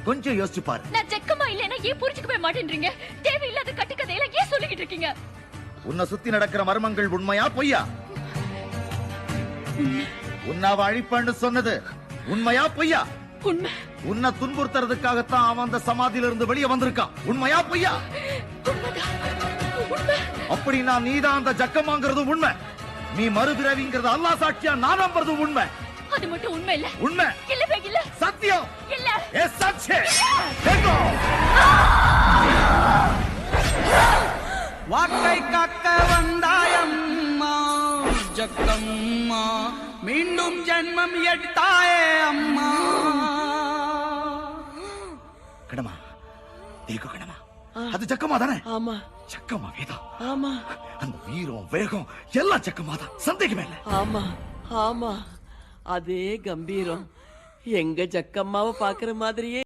கொஞ்சம் யோசிச்சு பாரு. நான் ஜக்கமா இல்லைன்னா ஏன் புரிஞ்சுக்கவே மாட்டேன்றீங்க? தேவையில்லாத கட்டுக்கதையெல்லாம் ஏன் சொல்லிக்கிட்டு இருக்கீங்க? உன்னை சுத்தி நடக்கிற மர்மங்கள் உண்மையா பொய்யா? உன்னாவ அழிப்பன்னு சொன்னது உண்மையா பொய்யா? உண்மை. உன்னை துன்புறுத்துறதுக்காகத்தான் அவன் அந்த சமாதியில இருந்து வெளியே வந்திருக்கான். உண்மையா பொய்யா? அப்படின்னா நீதான் அந்த ஜக்கமாங்கிறது உண்மை. நீ மறுபிறவிங்கிறது அல்லாஹ் சாட்சியா நான் நம்புறது உண்மை. அது மட்டும் உண்மை இல்ல. உண்மை இல்லவே இல்ல. சத்தியம் இல்ல. எஸ் சச்சே. தேங்கோ வாக்கை காக்க வந்தாயம்மா ஜக்கம்மா, மீண்டும் ஜென்மம் எடுத்தாயே அம்மா. கடமா தேகோ கடமா, அது ஜக்கமா தானே? ஆமா. ஜக்கமா வேதா. ஆமா. அந்த வீரம் வேகம் எல்லாம் ஜக்கமா தான், சந்தேகமே இல்ல. ஆமா ஆமா, அதே கம்பீரம் எங்க ஜக்கம்மாவை பாக்குற மாதிரியே